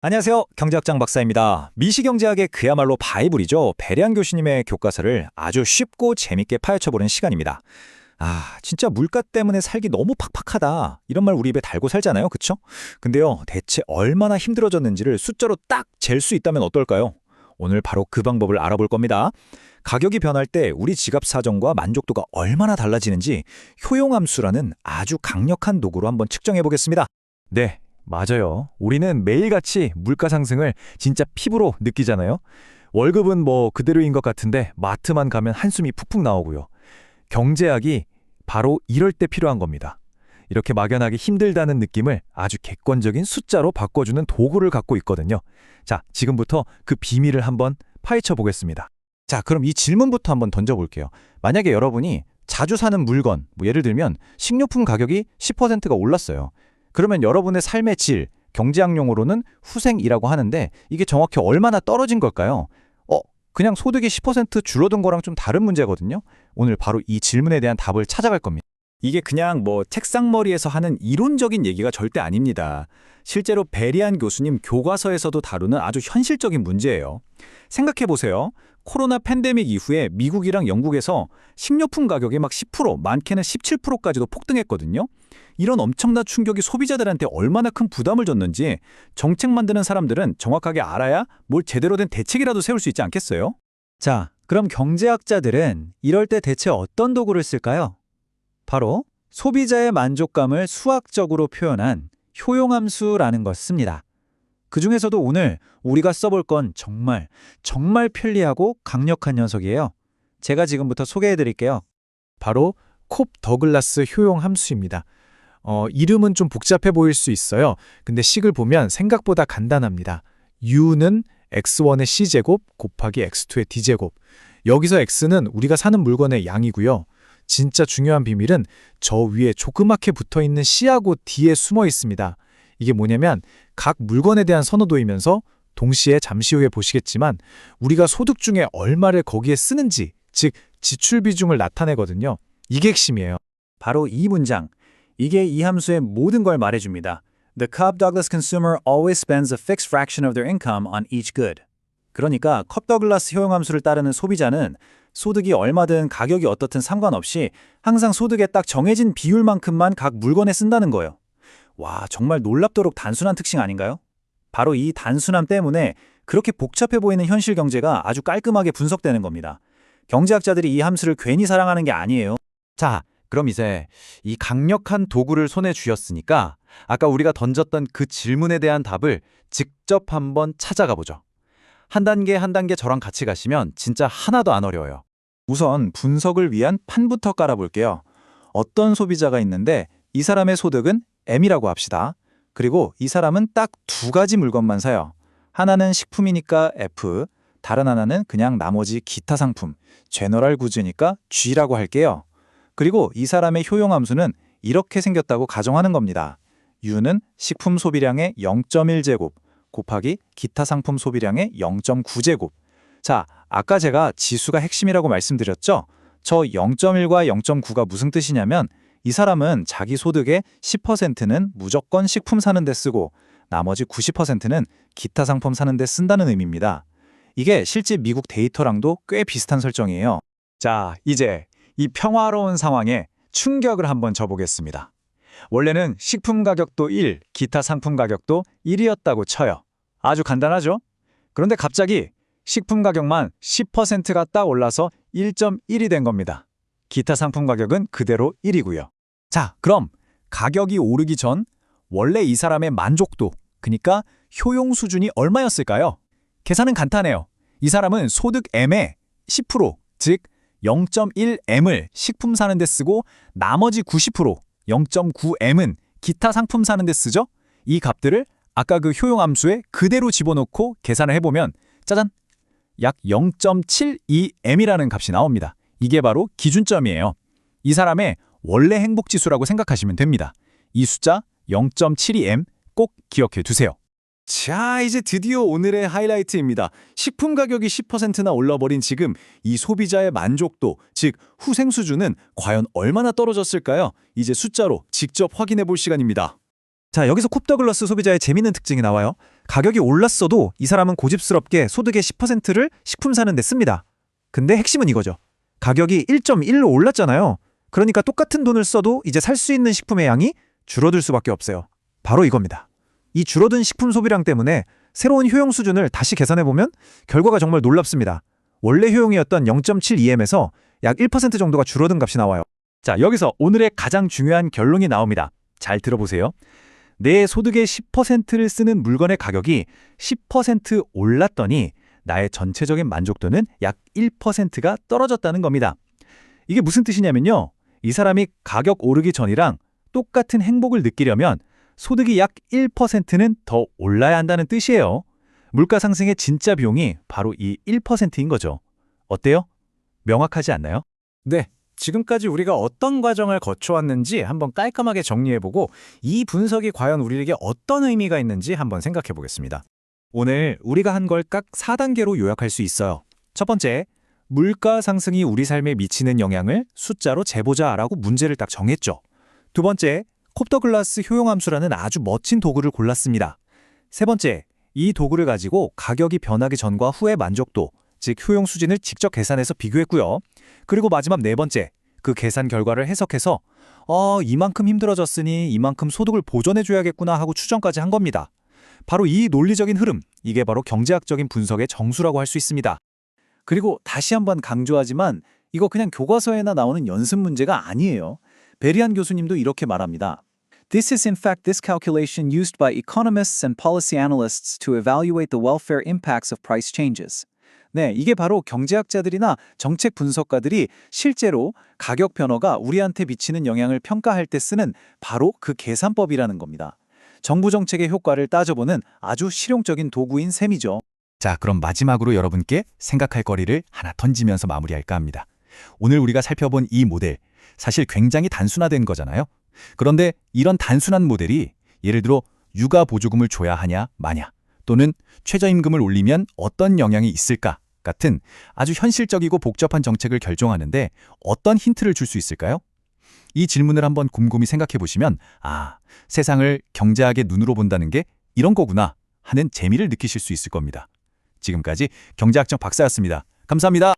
안녕하세요. 경제학장 박사입니다. 미시경제학의 그야말로 바이블이죠. 배량 교수님의 교과서를 아주 쉽고 재밌게 파헤쳐보는 시간입니다. 진짜 물가 때문에 살기 너무 팍팍하다. 이런 말 우리 입에 달고 살잖아요. 그쵸? 근데요, 대체 얼마나 힘들어졌는지를 숫자로 딱 잴 수 있다면 어떨까요? 오늘 바로 그 방법을 알아볼 겁니다. 가격이 변할 때 우리 지갑 사정과 만족도가 얼마나 달라지는지 효용함수라는 아주 강력한 도구로 한번 측정해 보겠습니다. 네, 맞아요. 우리는 매일같이 물가 상승을 진짜 피부로 느끼잖아요. 월급은 뭐 그대로인 것 같은데 마트만 가면 한숨이 푹푹 나오고요. 경제학이 바로 이럴 때 필요한 겁니다. 이렇게 막연하게 힘들다는 느낌을 아주 객관적인 숫자로 바꿔주는 도구를 갖고 있거든요. 자, 지금부터 그 비밀을 한번 파헤쳐 보겠습니다. 자, 그럼 이 질문부터 한번 던져볼게요. 만약에 여러분이 자주 사는 물건, 예를 들면 식료품 가격이 10%가 올랐어요. 그러면 여러분의 삶의 질, 경제학 용어로는 후생이라고 하는데 이게 정확히 얼마나 떨어진 걸까요? 그냥 소득이 10% 줄어든 거랑 좀 다른 문제거든요. 오늘 바로 이 질문에 대한 답을 찾아갈 겁니다. 이게 그냥 책상머리에서 하는 이론적인 얘기가 절대 아닙니다. 실제로 베리안 교수님 교과서에서도 다루는 아주 현실적인 문제예요. 생각해보세요. 코로나 팬데믹 이후에 미국이랑 영국에서 식료품 가격이 막 10%, 많게는 17%까지도 폭등했거든요. 이런 엄청난 충격이 소비자들한테 얼마나 큰 부담을 줬는지 정책 만드는 사람들은 정확하게 알아야 뭘 제대로 된 대책이라도 세울 수 있지 않겠어요? 자, 그럼 경제학자들은 이럴 때 대체 어떤 도구를 쓸까요? 바로 소비자의 만족감을 수학적으로 표현한 효용함수라는 걸 씁니다. 그 중에서도 오늘 우리가 써볼 건 정말 편리하고 강력한 녀석이에요. 제가 지금부터 소개해 드릴게요. 바로 콥 더글라스 효용 함수입니다. 이름은 좀 복잡해 보일 수 있어요. 근데 식을 보면 생각보다 간단합니다. U는 x1의 c제곱 곱하기 x2의 d제곱. 여기서 x는 우리가 사는 물건의 양이고요. 진짜 중요한 비밀은 저 위에 조그맣게 붙어있는 c하고 d에 숨어 있습니다. 이게 뭐냐면 각 물건에 대한 선호도이면서 동시에 잠시 후에 보시겠지만 우리가 소득 중에 얼마를 거기에 쓰는지, 즉 지출 비중을 나타내거든요. 이게 핵심이에요. 바로 이 문장. 이게 이 함수의 모든 걸 말해줍니다. The Cobb-Douglas consumer always spends a fixed fraction of their income on each good. 그러니까 컵더글라스 효용함수를 따르는 소비자는 소득이 얼마든 가격이 어떻든 상관없이 항상 소득의 딱 정해진 비율만큼만 각 물건에 쓴다는 거예요. 와, 정말 놀랍도록 단순한 특징 아닌가요? 바로 이 단순함 때문에 그렇게 복잡해 보이는 현실 경제가 아주 깔끔하게 분석되는 겁니다. 경제학자들이 이 함수를 괜히 사랑하는 게 아니에요. 자, 그럼 이제 이 강력한 도구를 손에 쥐었으니까 아까 우리가 던졌던 그 질문에 대한 답을 직접 한번 찾아가 보죠. 한 단계 한 단계 저랑 같이 가시면 진짜 하나도 안 어려워요. 우선 분석을 위한 판부터 깔아볼게요. 어떤 소비자가 있는데 이 사람의 소득은 M이라고 합시다. 그리고 이 사람은 딱 두 가지 물건만 사요. 하나는 식품이니까 F, 다른 하나는 그냥 나머지 기타 상품, 제너럴 구즈니까 G라고 할게요. 그리고 이 사람의 효용함수는 이렇게 생겼다고 가정하는 겁니다. U는 식품 소비량의 0.1제곱 곱하기 기타 상품 소비량의 0.9제곱. 자, 아까 제가 지수가 핵심이라고 말씀드렸죠? 저 0.1과 0.9가 무슨 뜻이냐면 이 사람은 자기 소득의 10%는 무조건 식품 사는 데 쓰고 나머지 90%는 기타 상품 사는 데 쓴다는 의미입니다. 이게 실제 미국 데이터랑도 꽤 비슷한 설정이에요. 자, 이제 이 평화로운 상황에 충격을 한번 줘보겠습니다. 원래는 식품 가격도 1, 기타 상품 가격도 1이었다고 쳐요. 아주 간단하죠? 그런데 갑자기 식품 가격만 10%가 딱 올라서 1.1이 된 겁니다. 기타 상품 가격은 그대로 1이고요. 자, 그럼 가격이 오르기 전 원래 이 사람의 만족도, 그러니까 효용 수준이 얼마였을까요? 계산은 간단해요. 이 사람은 소득 M의 10%, 즉 0.1M을 식품 사는 데 쓰고 나머지 90%, 0.9M은 기타 상품 사는 데 쓰죠? 이 값들을 아까 그 효용함수에 그대로 집어넣고 계산을 해보면 짜잔! 약 0.72M이라는 값이 나옵니다. 이게 바로 기준점이에요. 이 사람의 원래 행복지수라고 생각하시면 됩니다. 이 숫자 0.72M 꼭 기억해 두세요. 자, 이제 드디어 오늘의 하이라이트입니다. 식품 가격이 10%나 올라버린 지금 이 소비자의 만족도, 즉 후생 수준은 과연 얼마나 떨어졌을까요? 이제 숫자로 직접 확인해 볼 시간입니다. 자, 여기서 콥 더글라스 소비자의 재밌는 특징이 나와요. 가격이 올랐어도 이 사람은 고집스럽게 소득의 10%를 식품 사는 데 씁니다. 근데 핵심은 이거죠. 가격이 1.1로 올랐잖아요. 그러니까 똑같은 돈을 써도 이제 살 수 있는 식품의 양이 줄어들 수밖에 없어요. 바로 이겁니다. 이 줄어든 식품 소비량 때문에 새로운 효용 수준을 다시 계산해보면 결과가 정말 놀랍습니다. 원래 효용이었던 0.72m에서 약 1% 정도가 줄어든 값이 나와요. 자, 여기서 오늘의 가장 중요한 결론이 나옵니다. 잘 들어보세요. 내 소득의 10%를 쓰는 물건의 가격이 10% 올랐더니 나의 전체적인 만족도는 약 1%가 떨어졌다는 겁니다. 이게 무슨 뜻이냐면요. 이 사람이 가격 오르기 전이랑 똑같은 행복을 느끼려면 소득이 약 1%는 더 올라야 한다는 뜻이에요. 물가 상승의 진짜 비용이 바로 이 1%인 거죠. 어때요? 명확하지 않나요? 네, 지금까지 우리가 어떤 과정을 거쳐왔는지 한번 깔끔하게 정리해보고 이 분석이 과연 우리에게 어떤 의미가 있는지 한번 생각해보겠습니다. 오늘 우리가 한 걸 각 4단계로 요약할 수 있어요. 첫 번째, 물가 상승이 우리 삶에 미치는 영향을 숫자로 재보자라고 문제를 딱 정했죠. 두 번째, 콥 더글라스 효용함수라는 아주 멋진 도구를 골랐습니다. 세 번째, 이 도구를 가지고 가격이 변하기 전과 후의 만족도, 즉 효용 수준을 직접 계산해서 비교했고요. 그리고 마지막 네 번째, 그 계산 결과를 해석해서 이만큼 힘들어졌으니 이만큼 소득을 보존해줘야겠구나 하고 추정까지 한 겁니다. 바로 이 논리적인 흐름, 이게 바로 경제학적인 분석의 정수라고 할 수 있습니다. 그리고 다시 한번 강조하지만 이거 그냥 교과서에나 나오는 연습 문제가 아니에요. 베리안 교수님도 이렇게 말합니다. This is in fact this calculation used by economists and policy analysts to evaluate the welfare impacts of price changes. 네, 이게 바로 경제학자들이나 정책 분석가들이 실제로 가격 변화가 우리한테 미치는 영향을 평가할 때 쓰는 바로 그 계산법이라는 겁니다. 정부 정책의 효과를 따져보는 아주 실용적인 도구인 셈이죠. 자, 그럼 마지막으로 여러분께 생각할 거리를 하나 던지면서 마무리할까 합니다. 오늘 우리가 살펴본 이 모델, 사실 굉장히 단순화된 거잖아요. 그런데 이런 단순한 모델이 예를 들어 육아 보조금을 줘야 하냐 마냐, 또는 최저임금을 올리면 어떤 영향이 있을까 같은 아주 현실적이고 복잡한 정책을 결정하는데 어떤 힌트를 줄 수 있을까요? 이 질문을 한번 곰곰이 생각해 보시면 세상을 경제학의 눈으로 본다는 게 이런 거구나 하는 재미를 느끼실 수 있을 겁니다. 지금까지 경제학적 박사였습니다. 감사합니다.